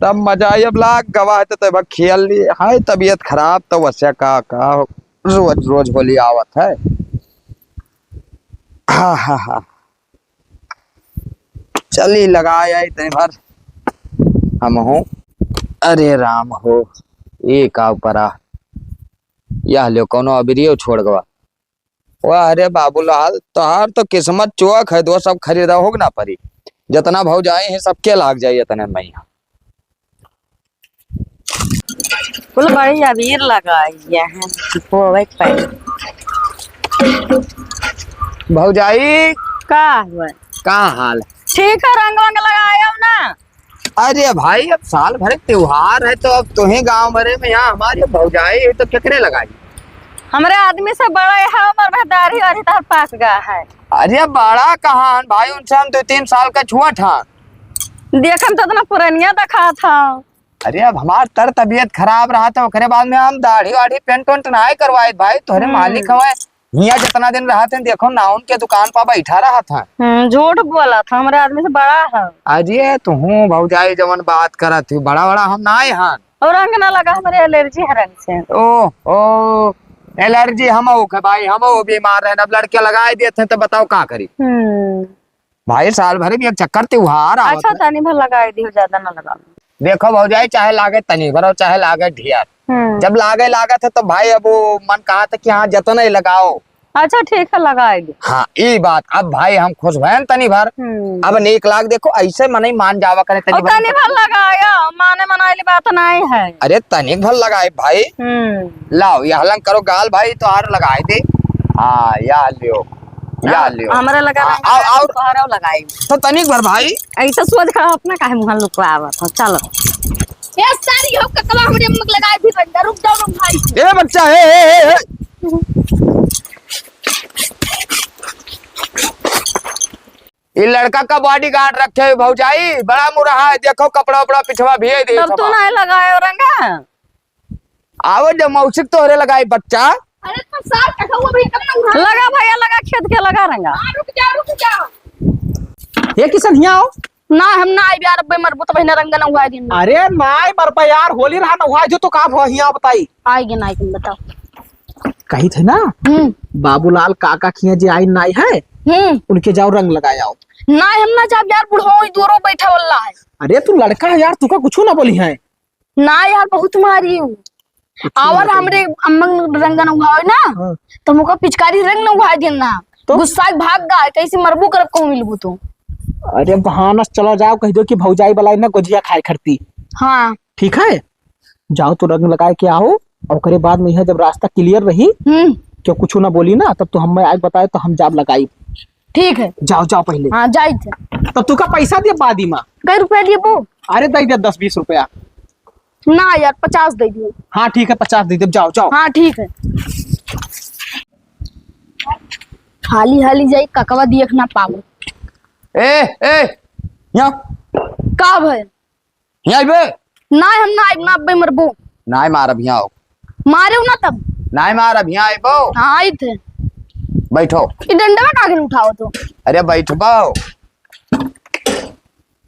Speaker 2: तब मजा आई। अब लाग गवा है तो तब खेल ली हाय तबीयत खराब तो वैसे का रोज रोज होली आवत है। हाँ हाँ हाँ चली लगा आई इतने भर हम हूँ। अरे राम हो एक आव परा यह लो कोनो अबिरियो छोड़ गवा। वाह अरे बाबूलाल तोहार तो किस्मत चौक है, दो सब खरीदा होग ना परी। जितना भाव जाए हैं सबके लाग जाए इतने में
Speaker 1: कुल बड़ी अबीर लगाई है पोवे पे।
Speaker 2: भौजाई
Speaker 1: का हुआ
Speaker 2: का हाल?
Speaker 1: ठीक है रंग वंग लगाया ना।
Speaker 2: अरे भाई अब साल भर त्योहार है तो अब तुम्हें गांव भरे में यहाँ हमारी भौजाई तो केकरे लगाई।
Speaker 1: हमारे आदमी से बड़ा है उम्र दाढ़ी वाढ़ी तक पाक गया है।
Speaker 2: अरे बड़ा कहाँ भाई, उनसे हम 2-3 साल का छुआ था।
Speaker 1: देखम तो इतना पुरानिया दिखा था।
Speaker 2: अरे अब हमार तबीयत खराब रहा था ओकरे बाद में हम दाढ़ी वाढ़ी पेंट वेंट नहीं करवाए भाई। तोहरे मालिक हवे हिया जितना दिन रहा थे देखो ना उनके दुकान पर बैठा रहा था।
Speaker 1: झूठ बोला था, हमारे आदमी से बड़ा है।
Speaker 2: अरे तू भौजाई जवन बात करा थी बड़ा बड़ा हम ना यहाँ।
Speaker 1: और रंग ना लगा हमारे एलर्जी है रंग से।
Speaker 2: ओ एलर्जी हम भाई हम बीमार है। अब लड़के लगाए दिए थे तो बताओ का करी भाई। साल भर भी एक चक्कर त्योहार
Speaker 1: अच्छा तनी भर लगाए दी ज्यादा ना लगा।
Speaker 2: देखो भौजाई चाहे लागे तनी भर और चाहे लागे ढेर, जब लागे लागत है तो भाई अब वो मन कहा था कि हाँ जतना ही लगाओ।
Speaker 1: अच्छा ठीक है लगाएगी।
Speaker 2: हाँ ये बात अब भाई हम खुश भैन तनी भर। अब 1 लाख देखो ऐसे मन ही मान जावा करे तनी
Speaker 1: भर लगाया माने मनाइली बात नहीं है।
Speaker 2: अरे तनिक भर लगाए भाई। लाओ यह हलन करो गाल भाई तो हार लगाए दे। हाँ या लियो या लियो
Speaker 1: हमारे लगा और लगाई
Speaker 2: तो तनिक भर भाई।
Speaker 1: ऐसा सोच कर अपना काहे मुंह लुकवावा था। चलो
Speaker 6: ये सारी हो ककला हमरे अम्मा लगाए भी बंदा रुक जाओ ना भाई।
Speaker 2: ए बच्चा ए ये लड़का का बॉडी गार्ड रखे हुए भौजाई बड़ा मुरहा है। देखो कपड़ा उपड़ा पिछवा भी है।
Speaker 1: तब तो नहीं लगाए रंगा
Speaker 2: आओ जब मौसिक तोहरे लगाई बच्चा।
Speaker 6: अरे तो साल का हुआ भी कम ना
Speaker 1: लगा भैया लगा खेत के लगा रंगा।
Speaker 6: रुक जा।
Speaker 4: ये किसन हिया आओ
Speaker 6: ना हम ना आई यार बे मरबो तो बहिना रंग ना हुआ दिन।
Speaker 4: अरे नाई मरपा यार होली रहा ना हुआ जो तो का हुआ हिया बताई।
Speaker 6: आएगे ना तुम बताओ।
Speaker 4: कही थे ना बाबूलाल काका खिया जी आई नाई है उनके जाओ रंग लगाओ।
Speaker 6: ना हम ना जब यार बुढ़ो दूरो बैठा वाला है।
Speaker 4: अरे तू लड़का है यार, तू का कुछ ना बोली है
Speaker 6: ना यार बहुत मारी हूँ। और हमरे अम्मा रंग ना हुआ ना तो मुका पिचकारी रंग ना हुआ देना तो गुस्सा भाग गया। कैसे मरबू करब को मिलबू तो।
Speaker 4: अरे बहाना चलो जाओ कह दो कि भौजाई बलाई ना गुजिया खाए खड़ती।
Speaker 6: हाँ
Speaker 4: ठीक है जाओ तो रंग लगाए के आओ और करे बाद में यह जब रास्ता क्लियर रही क्यों कुछ ना बोली ना तब तो हमें आज बताए तो हम जाब लगाई।
Speaker 6: ठीक है
Speaker 4: जाओ जाओ पहले।
Speaker 6: हाँ जाए थे
Speaker 4: तब तू का पैसा दिया बादी माँ।
Speaker 6: कई रुपया दिए वो?
Speaker 4: अरे दे दिया 10-20 रुपया।
Speaker 6: ना यार 50 दे दिए।
Speaker 4: हाँ ठीक है 50 दे दे। जाओ जाओ।
Speaker 6: हाँ ठीक है। हाली हाली जाई ककवा देख ना पाओ।
Speaker 2: ए यहाँ
Speaker 6: का भाई
Speaker 2: यहाँ बे
Speaker 6: ना हम ना आइब ना बे मरबो
Speaker 2: नाय मार अब यहाँ
Speaker 6: मारे ना तब
Speaker 2: नाय मार अब यहाँ आइबो।
Speaker 6: हाँ आई थे
Speaker 2: बैठो।
Speaker 6: ये डंडा में कागन उठाओ तो।
Speaker 2: अरे बैठो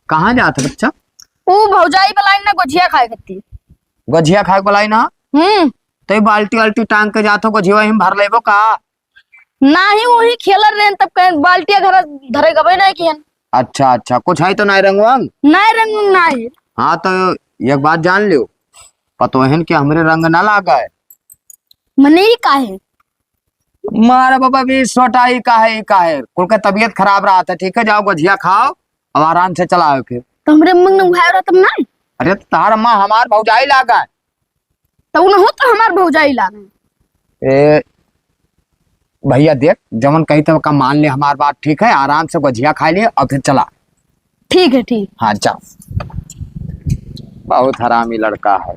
Speaker 2: कहाँ जाता बच्चा?
Speaker 6: वो भौजाई बलाई ना गुजिया खाए करती।
Speaker 2: गुजिया खाए बोलाई ना तो बाल्टी वाल्टी टांग के जातो गुजिया हिम भर लेबो का
Speaker 6: ना ही वही खेल रहे तब कहीं बाल्टिया घर धरे गबे नहीं कियन।
Speaker 2: अच्छा अच्छा कुछ है तो नहीं रंगवांग
Speaker 6: नहीं रंग नहीं।
Speaker 2: हाँ तो एक बात जान लियो पतोहन के हमरे रंग ना लागा है।
Speaker 6: मने ही का है
Speaker 2: मारा बाबा भी सोटाई का है कुल का तबीयत खराब रहा था। ठीक है जाओ गुजिया खाओ अब आराम से चलाओ फिर।
Speaker 6: तो हमरे अम्मा ने उठाया रहा तब ना
Speaker 2: अरे तार अम्मा हमार भौजाई लागा है।
Speaker 6: तो न हो तो हमार भौजाई लाना।
Speaker 2: ए भैया देख जमन कही तो का मान ले हमार बात। ठीक है आराम से गुजिया खा लिए और फिर चला।
Speaker 6: ठीक है ठीक।
Speaker 2: हाँ जाओ। बहुत हरामी लड़का है।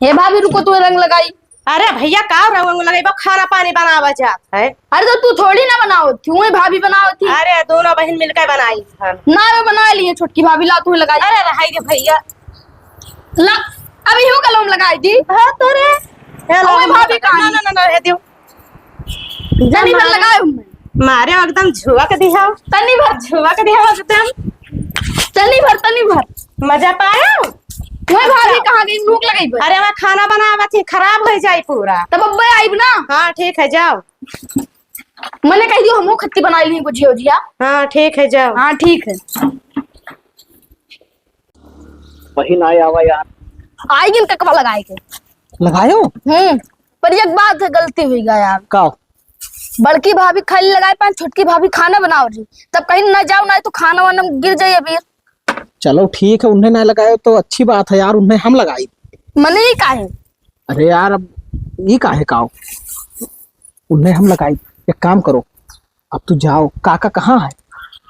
Speaker 6: हे भाभी रुको, तू रंग लगाई।
Speaker 1: अरे भैया का रंग लगे खाना पानी बनावा जात है।
Speaker 6: अरे तो तू थोड़ी ना बनाओ थी, वही भाभी बनाओ थी।
Speaker 1: अरे दोनों बहन मिलकर बनाई
Speaker 6: ना वो बना लिए छोटकी भाभी, ला तू लगाई।
Speaker 1: अरे रहाई रे भैया
Speaker 6: ला अभी हो कलम लगाई थी।
Speaker 1: हाँ तो रे
Speaker 6: ओए भाभी कहाँ?
Speaker 1: ना है दियो
Speaker 6: तनी भर लगाए हूँ मैं।
Speaker 1: मारे एकदम झुआ के दिखाओ।
Speaker 6: तनी भर
Speaker 1: झुआ के दिखाओ एकदम
Speaker 6: तनी भर
Speaker 1: मजा पाया।
Speaker 6: वही भाभी कहाँ गई? भूख लगाई बस।
Speaker 1: अरे वहाँ खाना बनावा थी खराब हो जाए पूरा।
Speaker 6: तब अब्बे आई ना।
Speaker 1: हाँ ठीक है जाओ।
Speaker 6: मैंने कह दियो हम खत्ती बना ली गुजिया उजिया।
Speaker 1: हाँ ठीक है जाओ।
Speaker 6: हाँ ठीक है।
Speaker 4: बहन आए आवा यार।
Speaker 6: आएगी इनका कपड़ा लगाए के।
Speaker 5: लगायो
Speaker 6: पर एक बात है, गलती हुई गया यार।
Speaker 5: का
Speaker 6: बड़की भाभी खाली लगाए पाए, छोटकी भाभी खाना बनाओ रही। तब कहीं ना जाओ ना तो खाना वाना गिर जाए अभी।
Speaker 5: चलो ठीक है, उन्हें ना लगाए तो अच्छी बात है यार, उन्हें हम लगाई।
Speaker 6: मने ही का है।
Speaker 5: अरे यार अब ये काहे काओ, उन्हें हम लगाई। एक काम करो अब तू जाओ। काका कहाँ है?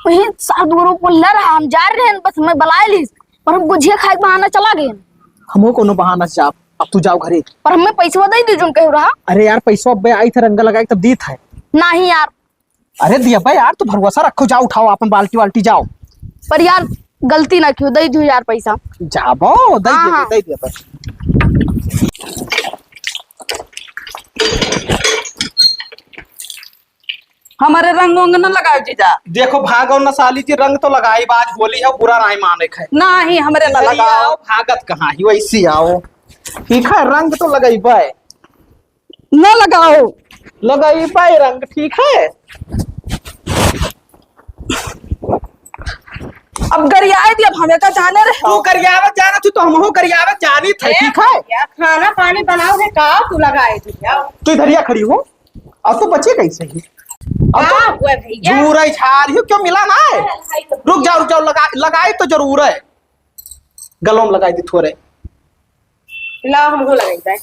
Speaker 6: वही सात गोरों को लड़ रहा, हम जा रहे हैं बस मैं बुलाए ली और हम गुजिया खाए के बहाना चला गए।
Speaker 5: हमो कोनो बहाना से जाओ। अब तू जाओ घरे।
Speaker 6: पर हमें पैसा दे दी जो कह रहा।
Speaker 5: अरे यार पैसा अब आई थे रंगा लगाई तब दी था।
Speaker 6: नहीं यार।
Speaker 5: अरे दिया भाई यार, तू भरोसा रखो। जाओ उठाओ अपन बाल्टी वाल्टी जाओ।
Speaker 6: पर यार गलती ना क्यों, दे दू यार पैसा।
Speaker 5: जाबो दे
Speaker 6: हाँ,
Speaker 5: दे दे दे।
Speaker 3: हमारे रंग वंग न लगाओ जीजा।
Speaker 4: देखो भागो न साली जी, रंग तो लगाई बाज होली है, बुरा नहीं माने है।
Speaker 3: नहीं हमरे न लगाओ।
Speaker 4: भागत कहाँ ही वैसी आओ। ठीक है रंग तो लगाई बाय।
Speaker 3: न लगाओ।
Speaker 4: लगाई बाय रंग ठीक है।
Speaker 3: अब गरियाए दिया हमें का जाने रहे।
Speaker 4: तू करियावत जाना तू तो हमहू करियावत जानी थे। ठीक है
Speaker 1: या खाना पानी बनाओ है का तू लगाए दिया।
Speaker 4: तू इधर या खड़ी हो। अब तो बचे कैसे ही। अब
Speaker 1: का
Speaker 4: तो
Speaker 1: हुआ भैया?
Speaker 4: दूर है छार ही क्यों मिला ना है? रुक जाओ लगाई तो जरूर है। गलों में लगाई दी थोड़े।
Speaker 1: लाओ हमको लगाई जाए।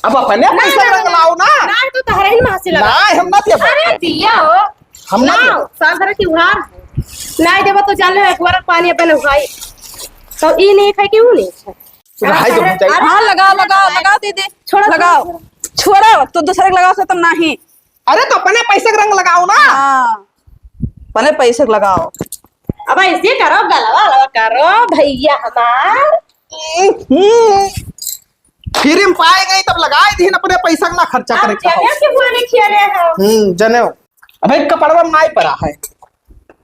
Speaker 4: अब अपने पैसा रंग लाओ ना।
Speaker 1: ना तो तहरा ही मासी लगा।
Speaker 4: ना हम ना दिया।
Speaker 1: अरे दिया हो।
Speaker 4: हम ना दिया।
Speaker 1: साल भर की उधार नहीं देबो तो जान ले एक बार पानी अपन उठाई तो ई नहीं खाई क्यों नहीं
Speaker 4: रहाई दो जाई।
Speaker 3: हाँ लगाओ लगाओ लगाओ दीदी। लगाओ छोड़ो तो दूसरे लगाओ से तुम नहीं।
Speaker 4: अरे तो अपने पैसे का रंग लगाओ ना।
Speaker 3: हाँ पहले पैसे लगाओ।
Speaker 1: अब ऐसे करो गलवा लवा करो भैया हमार।
Speaker 4: फिर हम पाए गई तब लगाए दी अपने पैसा ना खर्चा करे का हो।
Speaker 1: के बुआ ने खियाले हो।
Speaker 4: जने अबे कपड़वा में नहीं पड़ा है।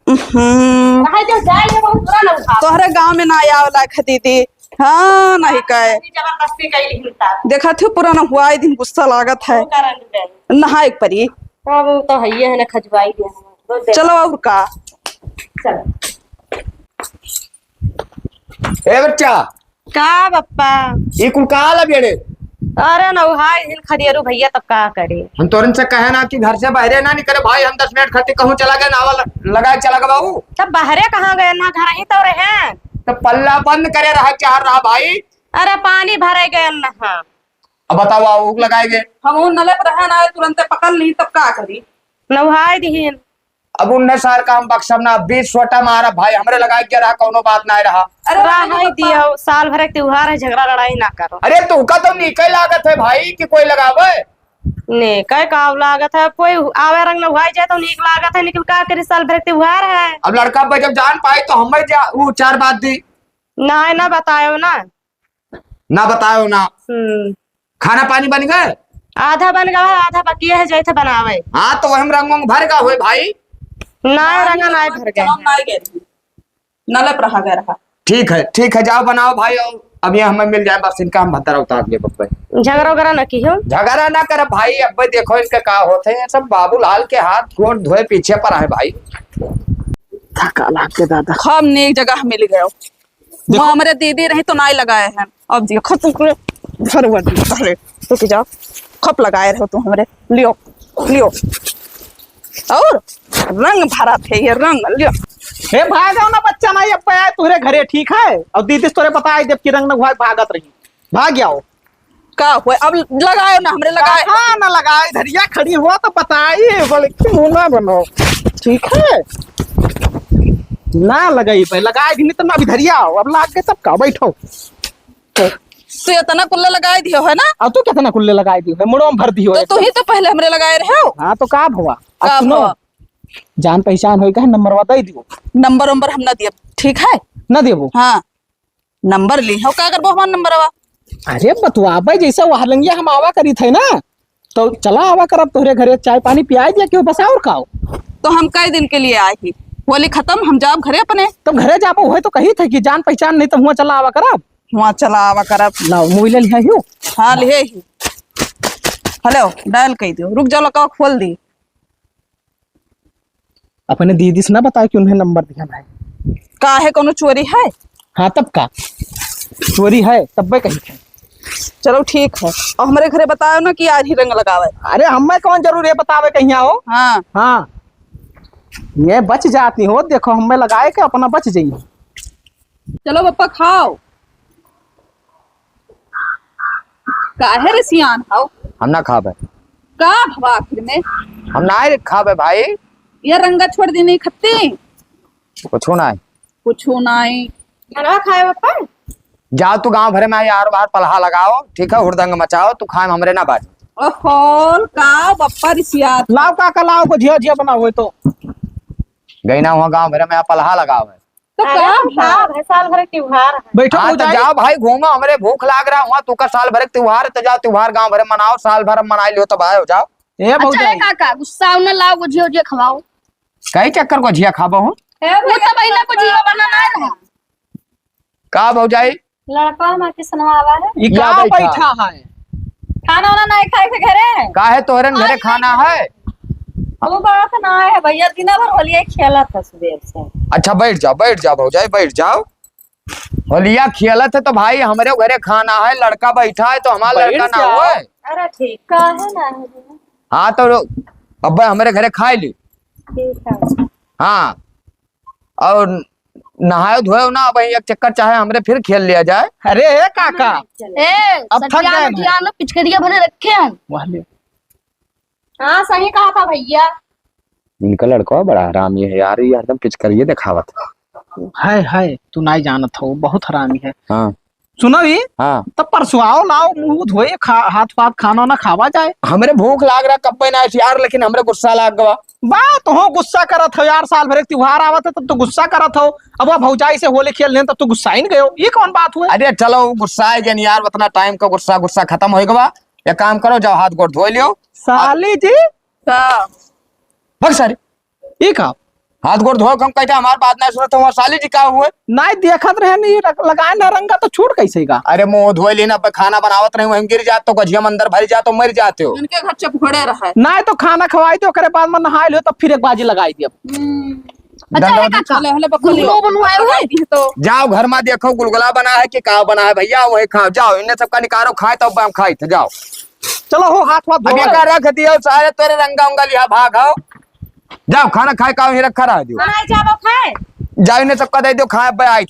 Speaker 1: रहा जो जाए जो बहुत बुरा ना उठा।
Speaker 3: तोहरे गांव में ना आया लायक दीदी। हाँ नहीं कहे
Speaker 1: जबरदस्ती कैली हिलता
Speaker 3: देखा थी पुराना हुआ ही दिन गुस्सा लागत है।
Speaker 1: कारण दे
Speaker 3: नहा एक परी।
Speaker 1: अब तो हइये है ना खजवाई दे।
Speaker 3: चलो और का
Speaker 1: चल
Speaker 2: ए बच्चा
Speaker 1: का बप्पा।
Speaker 2: ये कुल कहा ला बेड़े?
Speaker 1: अरे ना हाय हिल खरियरू भैया तब का करे।
Speaker 2: हम तोरन से कहे ना कि घर से बाहर ना निकले भाई। हम 10 मिनट खाते कहूँ चला गए नावल लगा चला गया बाबू।
Speaker 1: तब बाहरे कहाँ गए ना घर ही तो रहे।
Speaker 2: तो पल्ला बंद करे रहा चाह रहा भाई।
Speaker 1: अरे पानी भरे गए ना। हाँ
Speaker 2: अब बताओ आओ लगाएंगे।
Speaker 3: हम उन नले पर रहे ना तुरंत पकड़ ली तब का करी।
Speaker 1: नहाय दीन
Speaker 2: अब 19 साल का हम बक्सम ना 20 छोटा मारा भाई हमरे लगाए क्या रहा कोनो बात ना रहा।
Speaker 1: रहाई दियो साल भर के त्योहार है झगड़ा लड़ाई ना करो।
Speaker 2: अरे तू का तो निकल लागत है भाई कि कोई लगावे
Speaker 1: ने कई काव लागत है कोई आवे रंग नहाय जाए तो नीक लागत है निकल का करे साल भर के त्योहार है।
Speaker 2: अब लड़का पे जब जान पाए तो हमें वो 4 बात दी
Speaker 1: ना बतायो
Speaker 2: ना बताओ ना। खाना पानी बन गए?
Speaker 1: आधा बन गया आधा बाकी है जैसे बनावे।
Speaker 2: हाँ तो हम रंग भर का हुए भाई।
Speaker 1: ना रंगा ना भर गए
Speaker 3: नले पर रहा गया रहा।
Speaker 2: ठीक है जाओ बनाओ भाई। और अब ये हमें मिल जाए बस इनका हम भत्तर उतार ले बप्पे।
Speaker 1: झगड़ा वगैरह न की हो।
Speaker 2: झगड़ा ना कर भाई। अब देखो इनके का होते हैं सब बाबूलाल के हाथ गोड़ धोए पीछे पर है भाई।
Speaker 5: थका लाग के दादा।
Speaker 3: हम ने एक जगह मिल गए वो हमारे दीदी रही तो नहीं लगाए हैं। अब देखो तुम पहले तो की जाओ खप लगाए रहो तुम हमारे। लियो लियो और रंग भरा थे ये रंग लियो।
Speaker 5: हे भाग जाओ ना बच्चा नहीं अब आए तुहरे घरे ठीक है। और दीदी तोरे पता है जब की रंग न भागत रही भाग जाओ
Speaker 3: का हुआ अब लगाए ना हमरे लगाए।
Speaker 5: हाँ ना लगाए धरिया खड़ी हुआ तो बताइए बोले क्यों ना बनो ठीक है ना लगाई पे लगाए भी नहीं तो ना भी धरिया आओ अब लाग के तब का बैठो।
Speaker 3: तो ये तना कुल्ला लगाए दियो है ना।
Speaker 5: अब तू कितना कुल्ले लगाई दी है मुड़ो में भर दी हो।
Speaker 3: तो तू ही तो पहले हमरे लगाए रहे हो।
Speaker 5: हाँ तो का हुआ अब
Speaker 3: का
Speaker 5: सुनो
Speaker 3: भवा?
Speaker 5: जान पहचान हो है नंबर दे दियो।
Speaker 3: नंबर वंबर हम ना दिए ठीक है।
Speaker 5: ना देबो
Speaker 3: हाँ नंबर ली हो का करबो हमारा नंबर आवा।
Speaker 5: अरे बतवा भाई जैसे वहालंगिया हम आवा करी थे ना तो चला आवा करब तोहरे घरे चाय पानी पिया दिया क्यों बस और खाओ।
Speaker 3: तो हम कई दिन के लिए आए ही होली खत्म हम जाब घरे अपने।
Speaker 5: तो घरे जाबो है तो कही थे कि जान पहचान नहीं तो हुआ चला आवा करब।
Speaker 3: वहाँ चला आवा करब।
Speaker 5: लाओ मोबाइल लिया हियो।
Speaker 3: हाँ लिए ही हेलो डायल कही दो रुक जाओ लगा खोल दी।
Speaker 5: अपने दीदी से ना बताओ कि उन्हें नंबर दिया है।
Speaker 3: का है कोनो चोरी है।
Speaker 5: हाँ तब का चोरी है तब मैं कही थे।
Speaker 3: चलो ठीक है और हमारे घरे बताओ ना कि आज ही रंग लगावे।
Speaker 5: अरे हमें कौन जरूर है बतावे कहीं आओ।
Speaker 3: हाँ
Speaker 5: हाँ ये बच जाती हो देखो हमें लगाए के अपना बच जाइए।
Speaker 3: चलो पप्पा खाओ। काहे रे सियान खाओ।
Speaker 2: हम ना खाबे
Speaker 3: का भवा आखिर में
Speaker 2: हम ना खाबे भाई।
Speaker 3: ये रंगा छोड़ दी नहीं खत्ती
Speaker 2: कुछ ना है
Speaker 3: कुछ नहीं।
Speaker 1: खाना खाए पापा
Speaker 2: जाओ तू गांव भरे में यार बाहर पलहा लगाओ ठीक है हुड़दंग मचाओ तू खाए हमरे ना बाज।
Speaker 3: ओहो का बप्पा रिसियात।
Speaker 5: लाओ का लाओ को झिया झिया बनाओ तो
Speaker 2: गई ना हुआ गांव भरे में पलहा लगाओ है।
Speaker 3: तो का
Speaker 1: है साल भर त्योहार है।
Speaker 5: बैठो
Speaker 2: हाँ
Speaker 5: हो
Speaker 2: तो
Speaker 5: जाए।
Speaker 2: जाओ भाई घूमो हमरे भूख लाग रहा हुआ तू का साल भर के त्योहार तो जाओ त्योहार गांव भरे मनाओ साल भर मना लियो तो भाई हो जाओ।
Speaker 5: ए
Speaker 6: अच्छा
Speaker 5: भौजाई
Speaker 6: है काका गुस्सा न लाओ को जियो जियो खवाओ।
Speaker 2: कई चक्कर को झिया खाबो हूँ
Speaker 6: वो तो बहिना को जियो बनाना है ना।
Speaker 2: का भौजाई
Speaker 1: लड़का हमारे किसनवा आवा है
Speaker 5: ये
Speaker 2: या
Speaker 5: का
Speaker 2: बैठा।
Speaker 5: बैठा है।
Speaker 1: खाना वाना नहीं खाए के घरे
Speaker 2: का है तोहरन घरे खाना है।
Speaker 1: वो बात ना है भैया दिन भर होलिया खेला था सुबह से।
Speaker 2: अच्छा बैठ जाओ भौजाई बैठ जाओ। होलिया खेलत है तो भाई हमारे घरे खाना है लड़का बैठा है तो हमारा
Speaker 5: बैठ
Speaker 2: लड़का ना
Speaker 5: जाओ।
Speaker 2: हुआ।
Speaker 1: अरे ठीक का है ना है
Speaker 2: हाँ तो अब हमारे घरे खाए ली।
Speaker 1: ठीक है।
Speaker 2: हाँ और नहायो धोयो ना अब एक चक्कर चाहे हमरे फिर खेल लिया जाए।
Speaker 5: अरे ए काका
Speaker 6: ए
Speaker 5: अब थक
Speaker 6: सटिया
Speaker 5: गए
Speaker 6: मटिया लो पिचकरिया भरे रखे हम।
Speaker 5: वाह ले
Speaker 6: हाँ सही कहा था भैया।
Speaker 2: इनका लड़का बड़ा हरामी है यार ये हरदम पिचकारिये दिखावत।
Speaker 5: है तू नहीं जानत हो बहुत हरामी है।
Speaker 2: हाँ
Speaker 5: सुनो भी
Speaker 2: हाँ
Speaker 5: तब परसुआओ लाओ मुंह धोए हाथ पाथ खाना ना खावा जाए।
Speaker 2: हमरे भूख लाग रहा कब ना यार लेकिन हमरे गुस्सा लाग गवा।
Speaker 5: बात हो गुस्सा करत हो यार साल भर एक त्योहार आवत है तब तो गुस्सा करत हो। अब वो भौजाई से होली खेल लें तब तो गुस्सा ही नहीं गयो ये कौन बात हुआ।
Speaker 2: अरे चलो गुस्सा है जन यार उतना टाइम का गुस्सा खत्म हो गवा। एक काम करो जाओ हाथ गोड़ धो लियो।
Speaker 5: साली जी
Speaker 3: का
Speaker 2: भग सारी
Speaker 5: ये का
Speaker 2: हाथ गोड़ धो हम कहते हमारी बात नहीं सुनते वहाँ साली जी का हुए।
Speaker 5: नहीं देखत रहे नहीं लगाए ना रंगा तो छूट कैसे का।
Speaker 2: अरे मुंह धोए लेना खाना बनावत रहे वहीं गिर जाते हो गजिया अंदर भर जाते हो मर जाते हो।
Speaker 3: उनके घर चपघड़े रहा है।
Speaker 5: नहीं तो खाना खवाई दो करे बाद में नहाए लो तब फिर एक बाजी लगाई दिया।
Speaker 6: अच्छा है
Speaker 2: दंडवत-
Speaker 6: काका
Speaker 3: चले हले बकली
Speaker 6: गुलगुलो बनवाए हुए
Speaker 3: तो
Speaker 2: जाओ घर में देखो गुलगुला बना है कि का बना है भैया वही खाओ जाओ इन्हें सबका निकालो खाए तब हम खाई थे जाओ।
Speaker 5: चलो हो हाथ वाथ
Speaker 2: अब
Speaker 5: धो
Speaker 2: ये
Speaker 5: लो।
Speaker 2: का रख दियो सारे तेरे रंगा उंगा लिया भाग आओ जाओ खाना खाए का ही रखा रह दियो
Speaker 1: बनाए चावल खाए
Speaker 2: जाओ इन्हें सबका दे दियो खाए पे आई